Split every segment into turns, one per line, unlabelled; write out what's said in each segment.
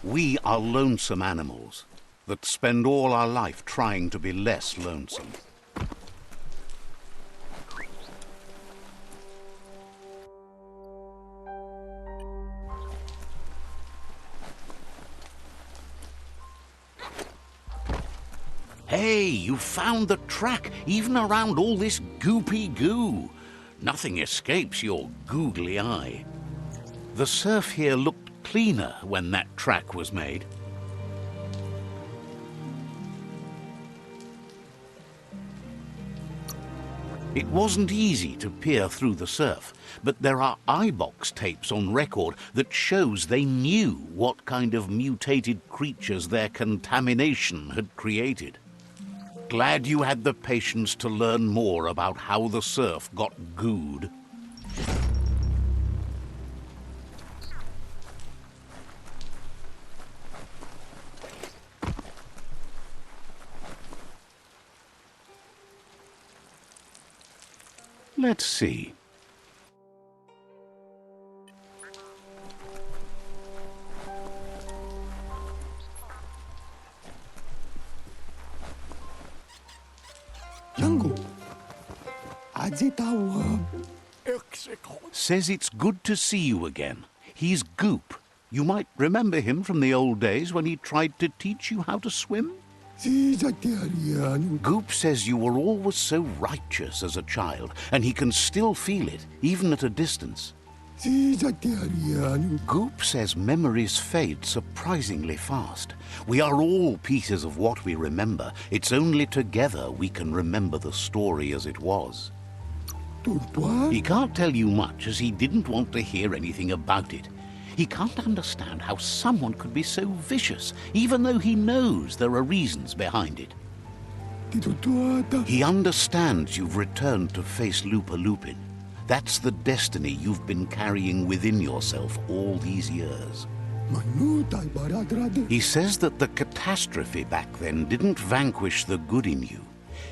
We are lonesome animals that spend all our life trying to be less lonesome. Hey, you found the track, even around all this goopy goo. Nothing escapes your googly eye. The surf here looked cleaner when that track was made. It wasn't easy to peer through the surf, but there are eyebox tapes on record that shows they knew what kind of mutated creatures their contamination had created. Glad you had the patience to learn more about how the surf got gooed. Let's see. Says it's good to see you again. He's Goop. You might remember him from the old days when he tried to teach you how to swim. Goop says you were always so righteous as a child, and he can still feel it, even at a distance. Goop says memories fade surprisingly fast. We are all pieces of what we remember. It's only together we can remember the story as it was. He can't tell you much, as he didn't want to hear anything about it. He can't understand how someone could be so vicious, even though he knows there are reasons behind it. He understands you've returned to face Lupa Lupin. That's the destiny you've been carrying within yourself all these years. He says that the catastrophe back then didn't vanquish the good in you.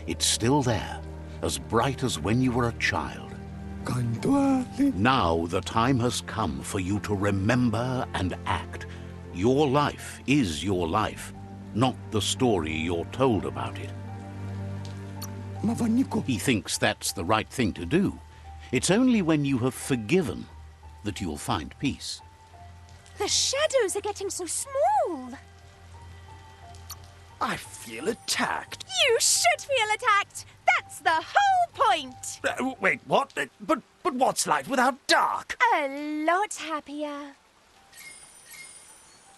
It's still there, as bright as when you were a child. Now the time has come for you to remember and act. Your life is your life, not the story you're told about it. He thinks that's the right thing to do. It's only when you have forgiven that you'll find peace.
The shadows are getting so small.
I feel attacked.
You should feel attacked. That's the whole point.
Wait, what? But what's light without dark?
A lot happier.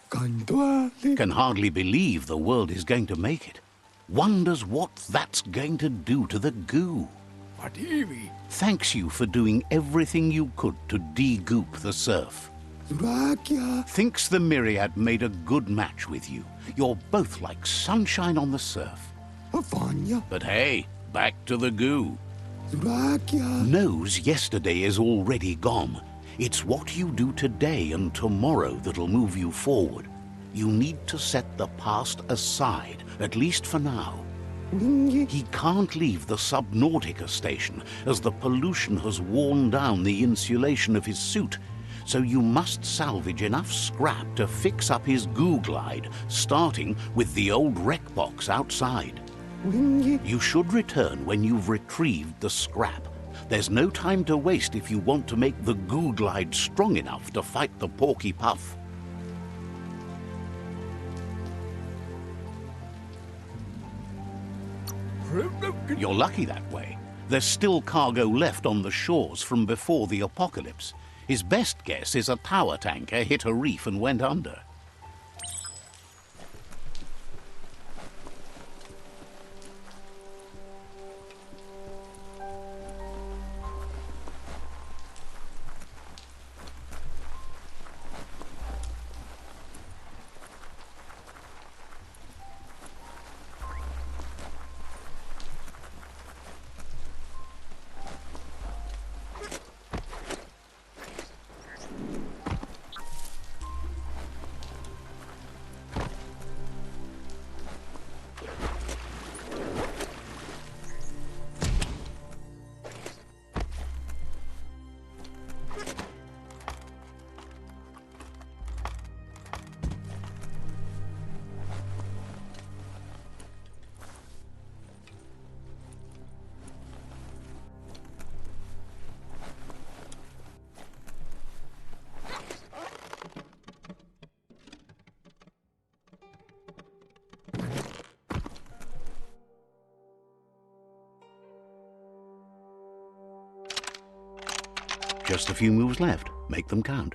Can hardly believe the world is going to make it. Wonders what that's going to do to the goo. Thanks you for doing everything you could to de-goop the surf. Thinks the Myriad made a good match with you. You're both like sunshine on the surf. But hey, back to the goo. Knows yesterday is already gone. It's what you do today and tomorrow that'll move you forward. You need to set the past aside, at least for now. He can't leave the Subnautica station, as the pollution has worn down the insulation of his suit. So you must salvage enough scrap to fix up his Googlide, starting with the old wreck box outside. You should return when you've retrieved the scrap. There's no time to waste if you want to make the Googlide strong enough to fight the Porky Puff. You're lucky that way. There's still cargo left on the shores from before the apocalypse. His best guess is a tower tanker hit a reef and went under. Just a few moves left. Make them count.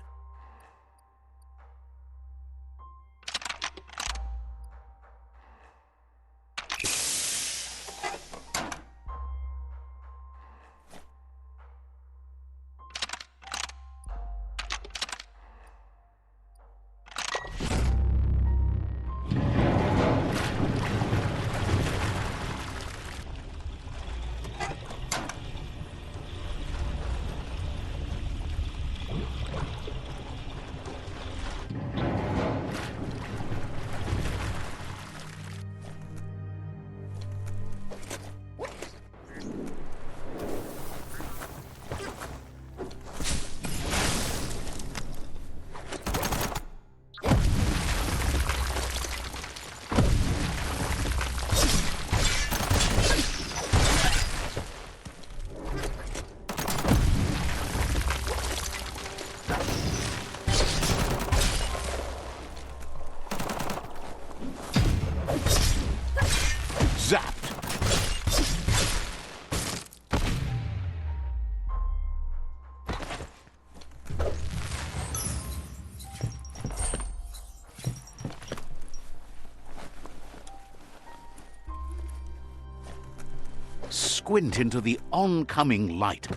Zapped! Squint into the oncoming light.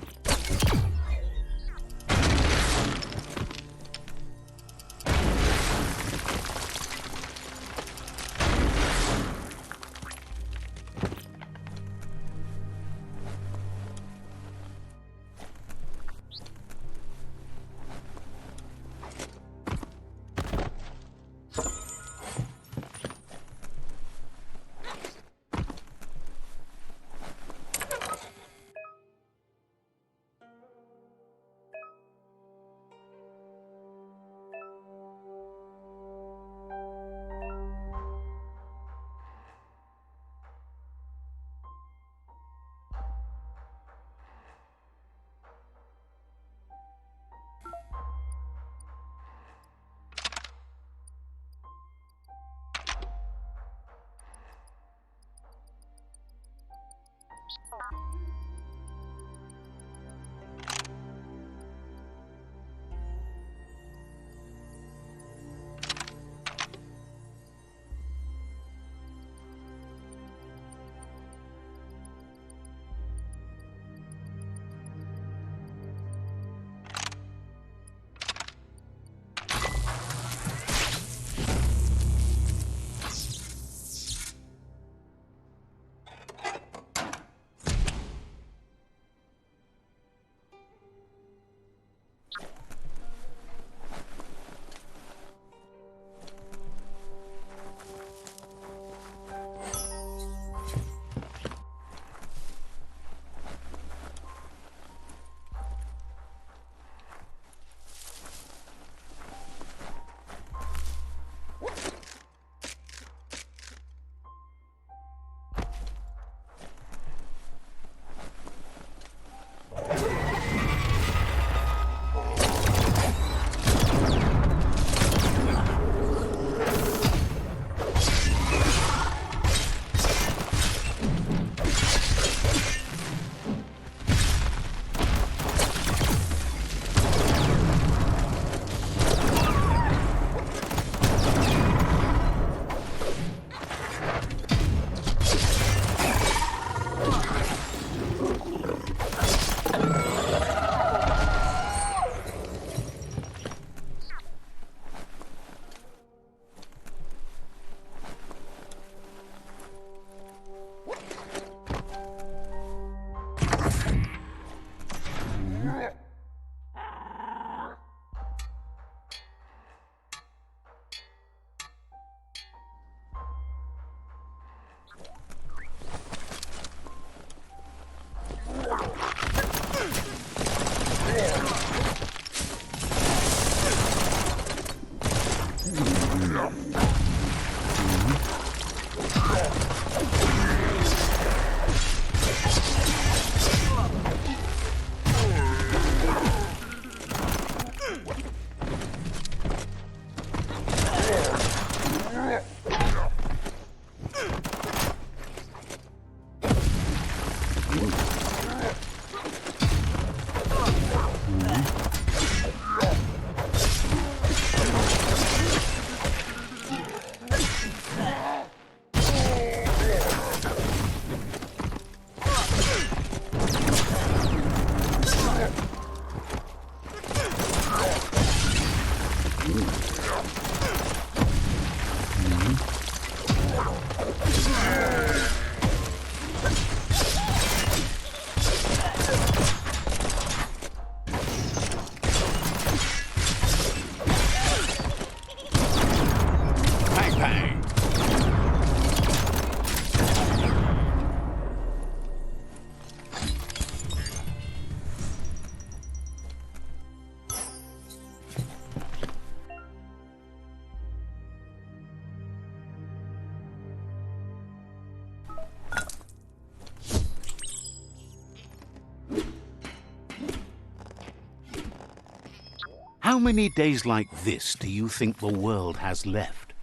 How many days like this do you think the world has left?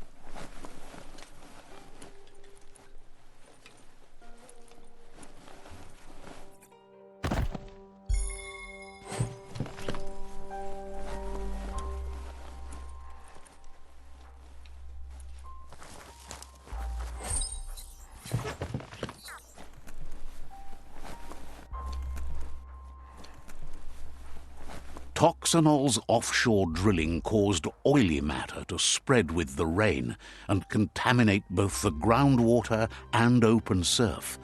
Toxanol's offshore drilling caused oily matter to spread with the rain and contaminate both the groundwater and open surf.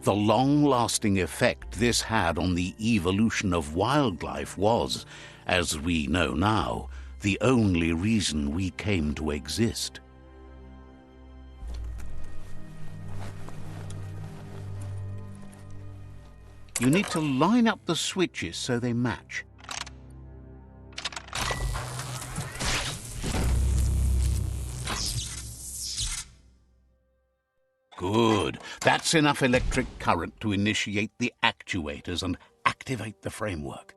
The long-lasting effect this had on the evolution of wildlife was, as we know now, the only reason we came to exist. You need to line up the switches so they match. Good. That's enough electric current to initiate the actuators and activate the framework.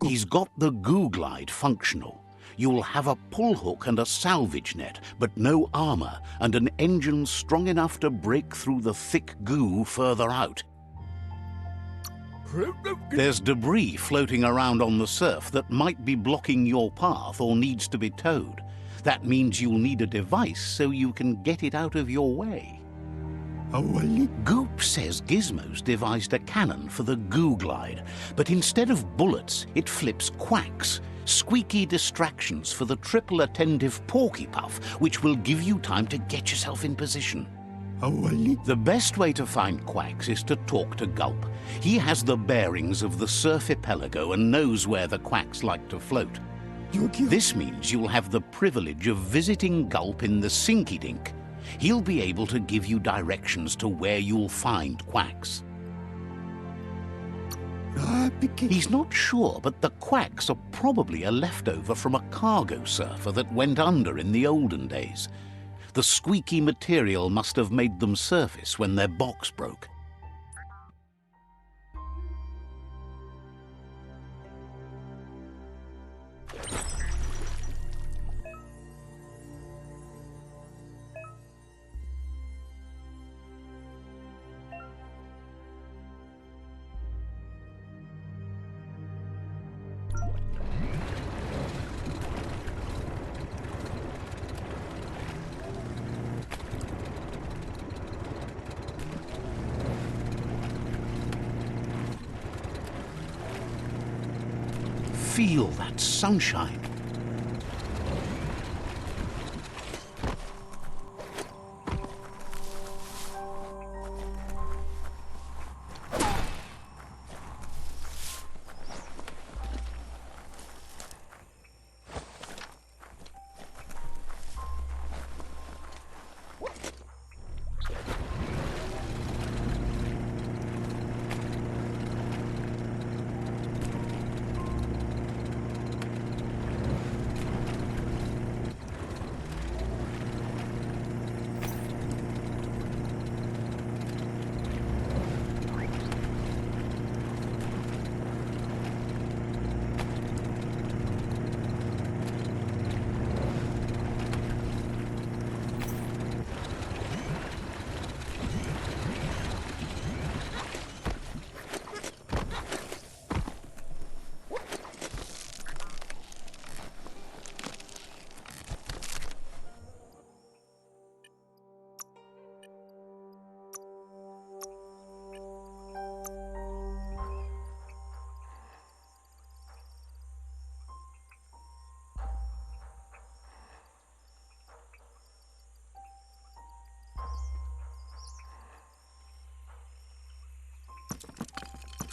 He's got the Googlide functional. You'll have a pull hook and a salvage net, but no armor, and an engine strong enough to break through the thick goo further out. There's debris floating around on the surf that might be blocking your path or needs to be towed. That means you'll need a device so you can get it out of your way. Goop says Gizmo's devised a cannon for the Googlide, but instead of bullets, it flips quacks. Squeaky distractions for the triple attentive Porky Puff, which will give you time to get yourself in position. The best way to find quacks is to talk to Gulp. He has the bearings of the surfipelago and knows where the quacks like to float. This means you'll have the privilege of visiting Gulp in the Sinky Dink. He'll be able to give you directions to where you'll find quacks. He's not sure, but the quacks are probably a leftover from a cargo surfer that went under in the olden days. The squeaky material must have made them surface when their box broke. Feel that sunshine.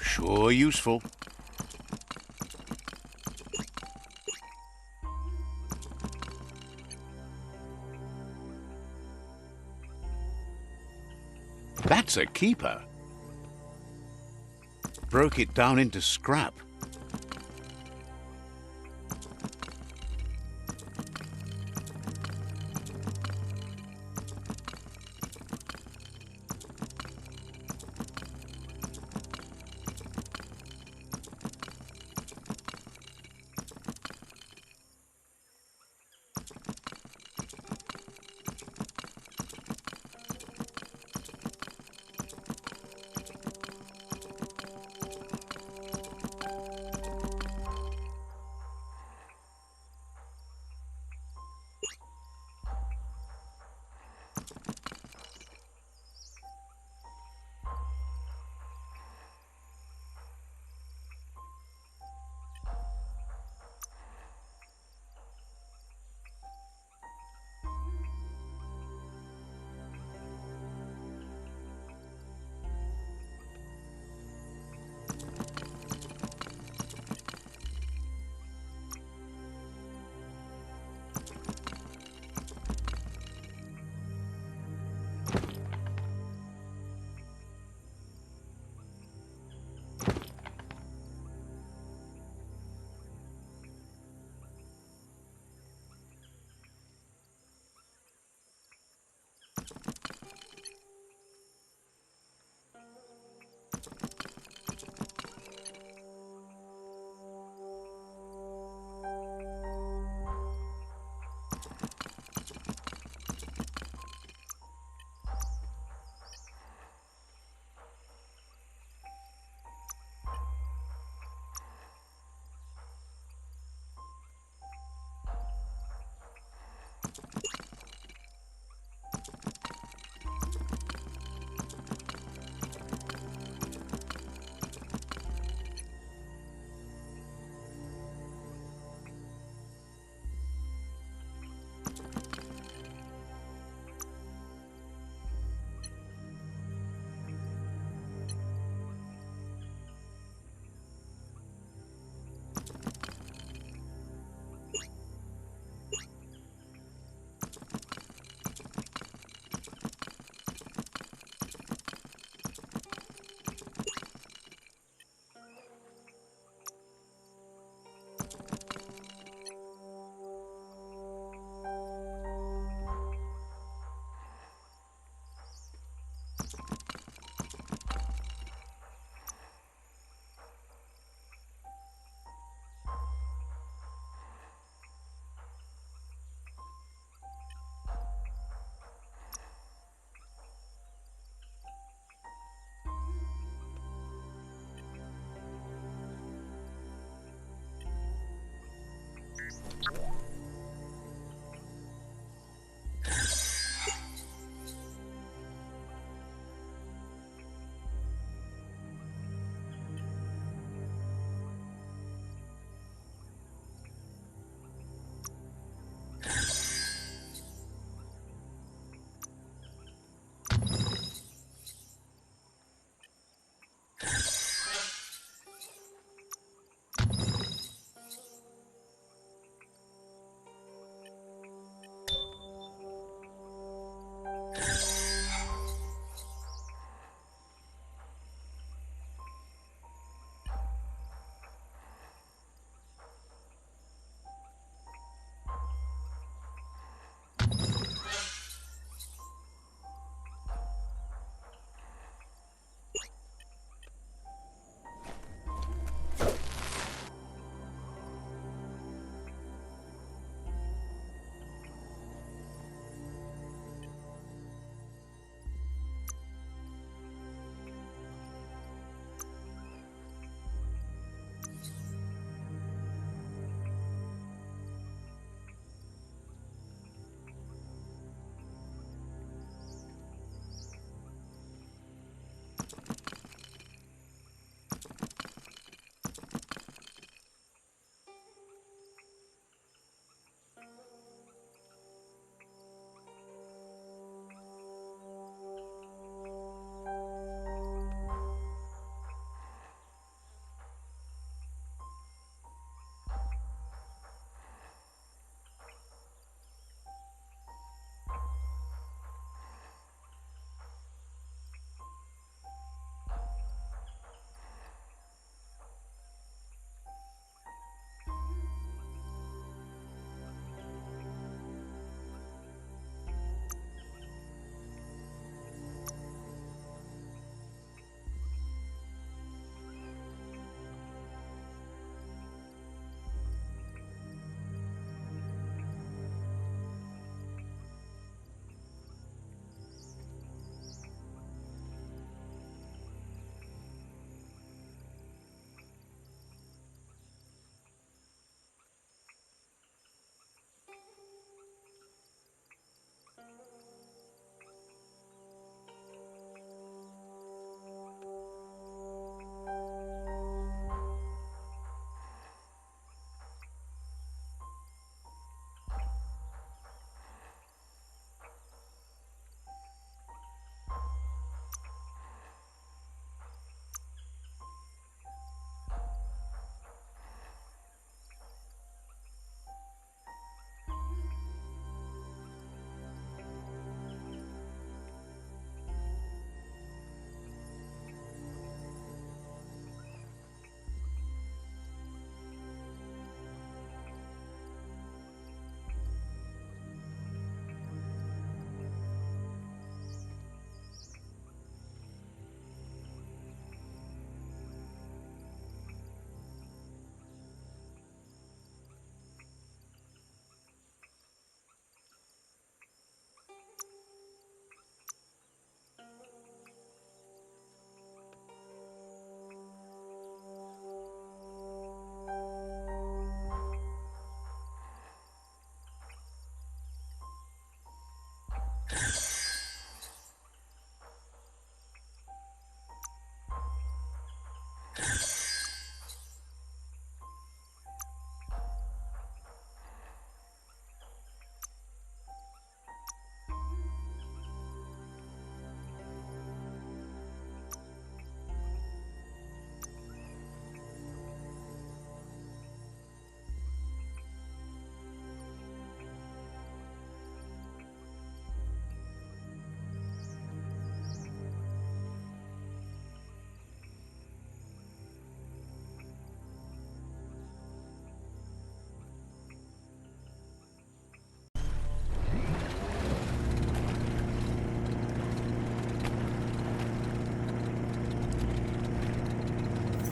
Sure useful. That's a keeper. Broke it down into scrap.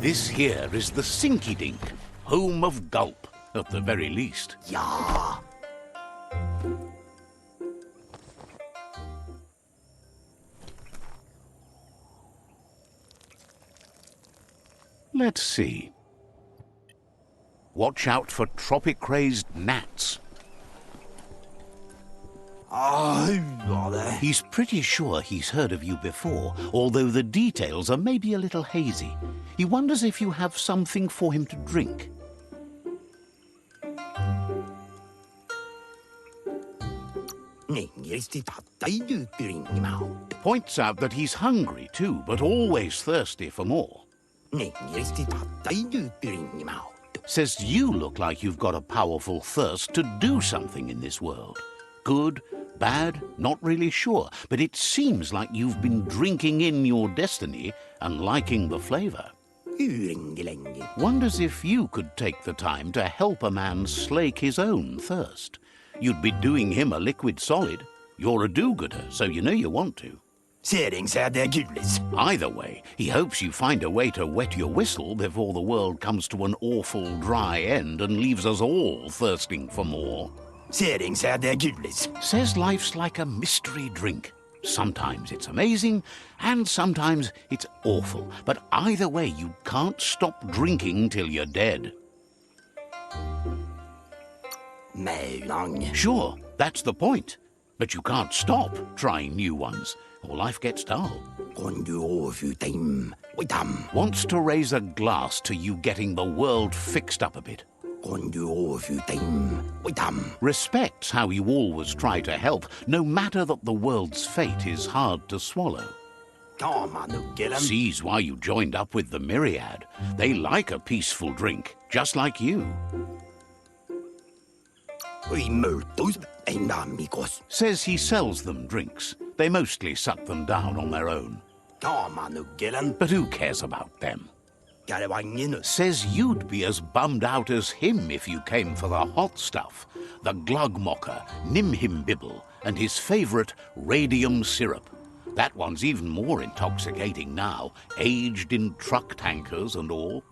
This here is the Sinky Dink, home of Gulp, at the very least.
Ja.
Let's see. Watch out for tropic-crazed gnats. He's pretty sure he's heard of you before, although the details are maybe a little hazy. He wonders if you have something for him to drink. Points out that he's hungry too, but always thirsty for more. Says you look like you've got a powerful thirst to do something in this world. Good, bad, not really sure, but it seems like you've been drinking in your destiny and liking the flavor. Wonders if you could take the time to help a man slake his own thirst. You'd be doing him a liquid solid. You're a do-gooder, so you know you want to. Either way, he hopes you find a way to wet your whistle before the world comes to an awful dry end and leaves us all thirsting for more. Says life's like a mystery drink. Sometimes it's amazing, and sometimes it's awful. But either way, you can't stop drinking till you're dead. Sure, that's the point. But you can't stop trying new ones, or life gets dull. Wants to raise a glass to you getting the world fixed up a bit. Respects how you always try to help, no matter that the world's fate is hard to swallow. Sees why you joined up with the Myriad. They like a peaceful drink, just like you. Says he sells them drinks. They mostly suck them down on their own. But who cares about them? Says you'd be as bummed out as him if you came for the hot stuff. The Glugmocker, Nimhimbibble, and his favourite radium syrup. That one's even more intoxicating now, aged in truck tankers and all.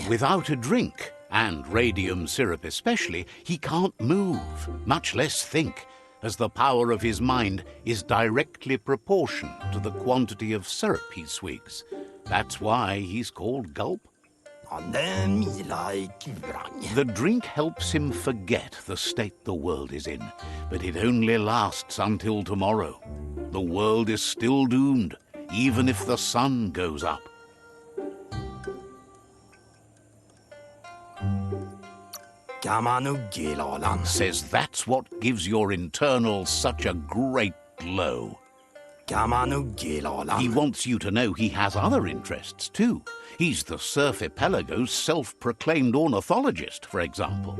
Without a drink, and radium syrup especially, he can't move, much less think, as the power of his mind is directly proportioned to the quantity of syrup he swigs. That's why he's called Gulp. The drink helps him forget the state the world is in, but it only lasts until tomorrow. The world is still doomed, even if the sun goes up. Says that's what gives your internals such a great glow. He wants you to know he has other interests too. He's the Surfipelago's self-proclaimed ornithologist, for example.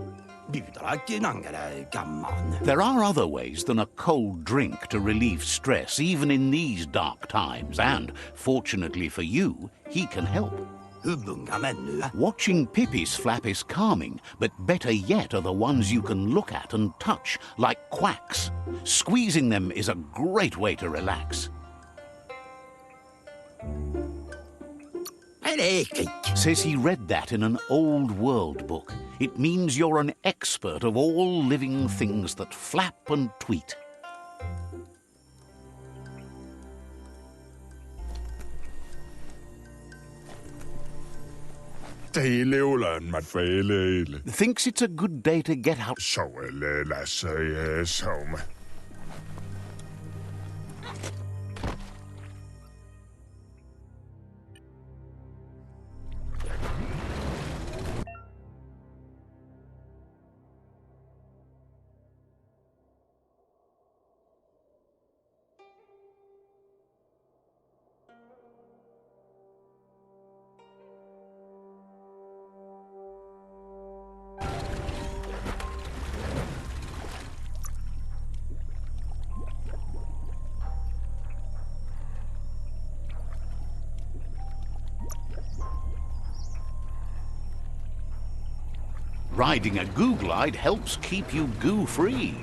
There are other ways than a cold drink to relieve stress, even in these dark times, and, fortunately for you, he can help. Watching Pippi's flap is calming, but better yet are the ones you can look at and touch, like quacks. Squeezing them is a great way to relax. Says he read that in an old world book. It means you're an expert of all living things that flap and tweet.
Stileulön feilele.
Thinks it's a good day to get out.
Soelele says home.
Riding a Googlide helps keep you goo-free.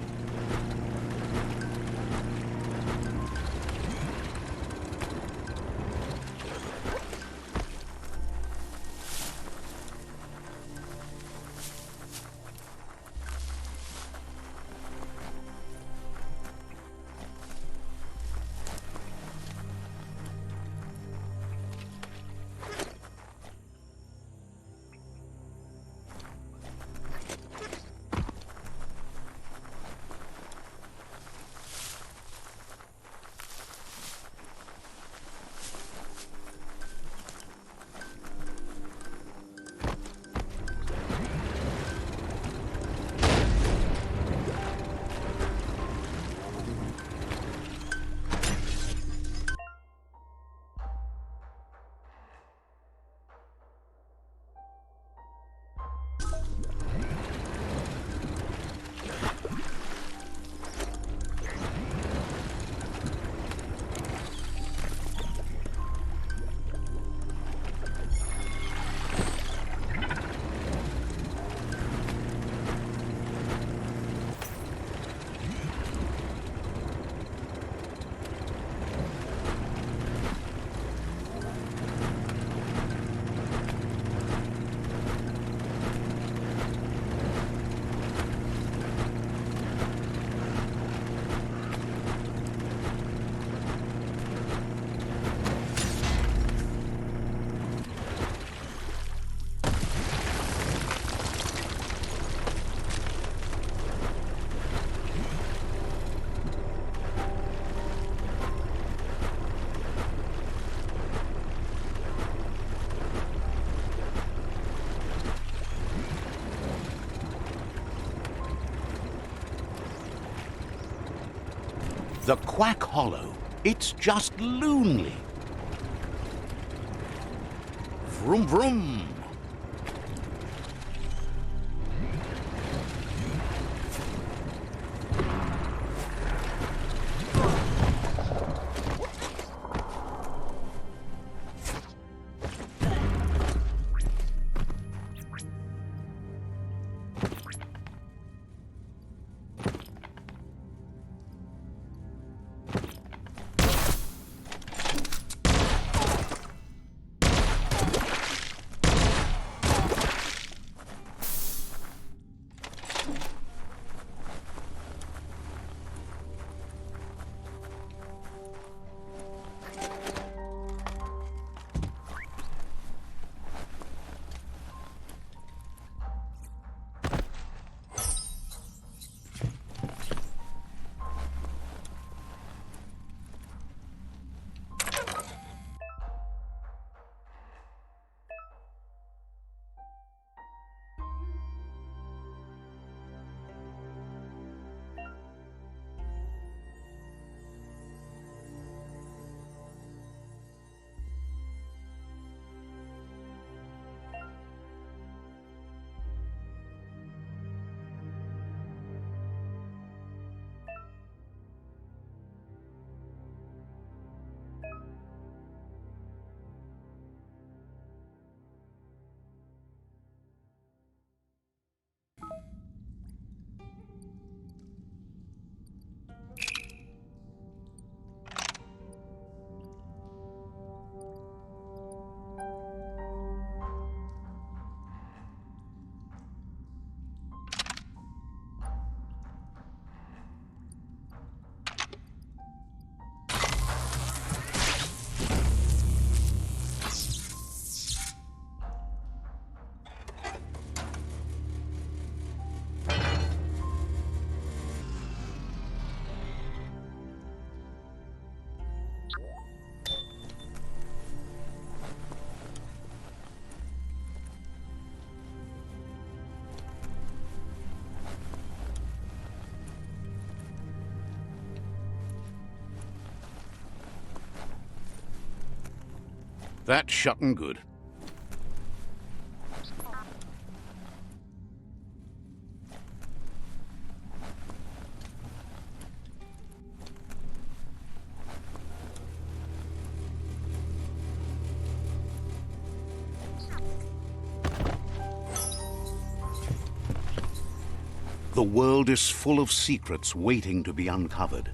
The Quack Hollow. It's just loonly. Vroom vroom. That's shutting good. The world is full of secrets waiting to be uncovered.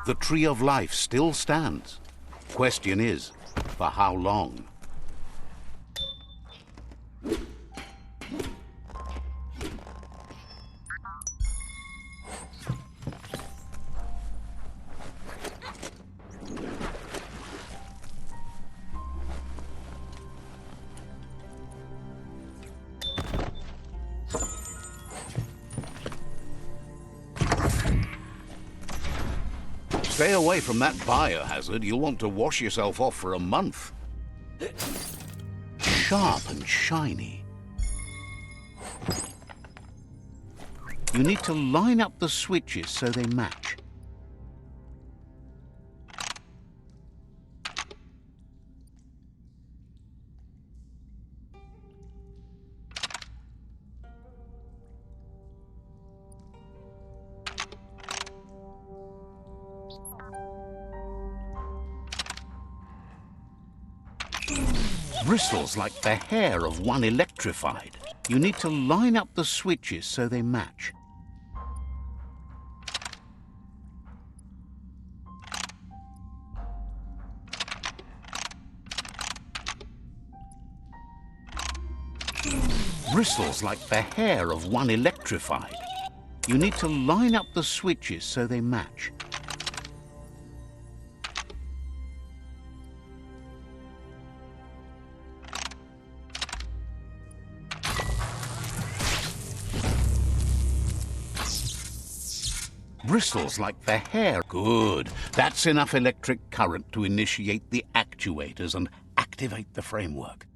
The Tree of Life still stands. Question is, for how long? Stay away from that biohazard. You'll want to wash yourself off for a month. Sharp and shiny. You need to line up the switches so they match. Bristles like the hair of one electrified. You need to line up the switches so they match. Bristles like the hair of one electrified. You need to line up the switches so they match. Bristles like the hair. Good. That's enough electric current to initiate the actuators and activate the framework.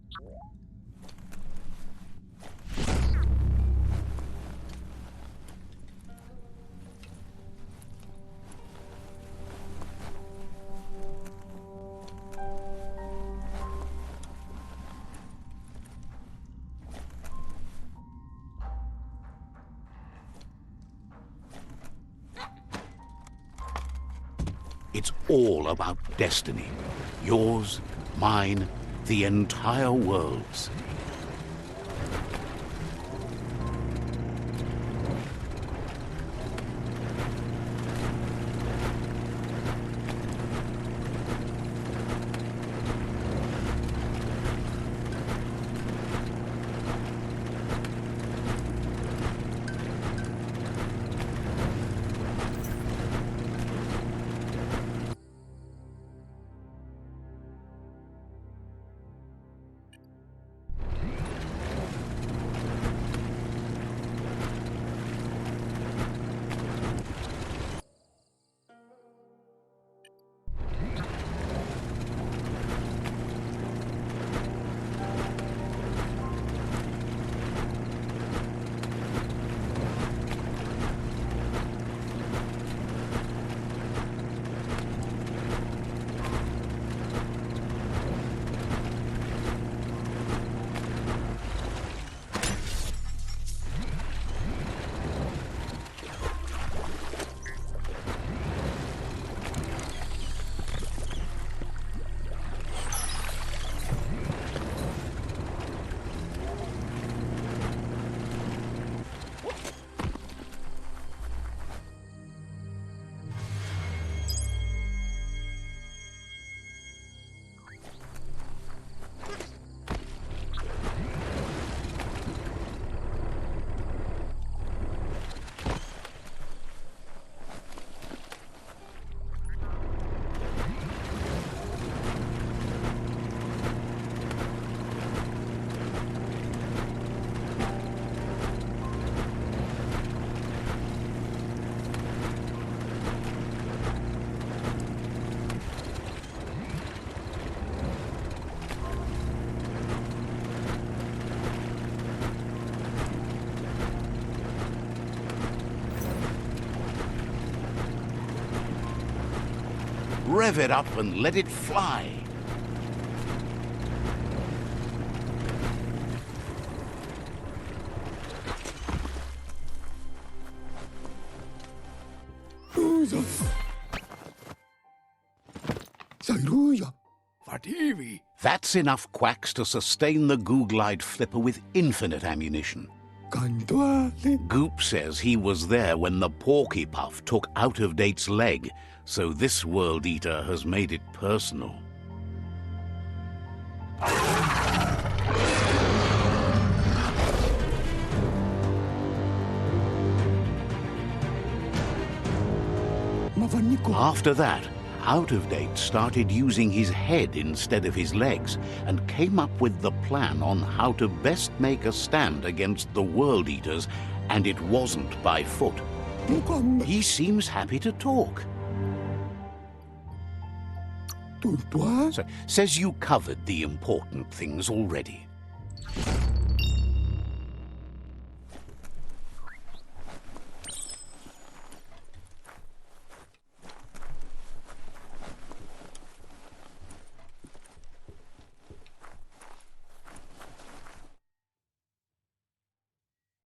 It's all about destiny. Yours, mine, the entire world's. Rev it up and let it fly. That's enough quacks to sustain the Googlide flipper with infinite ammunition. Goop says he was there when the Porky Puff took Out-of-Date's leg, so this World Eater has made it personal. After that, Out-of-Date started using his head instead of his legs and came up with the plan on how to best make a stand against the World Eaters, and it wasn't by foot. He seems happy to talk. So, says you covered the important things already.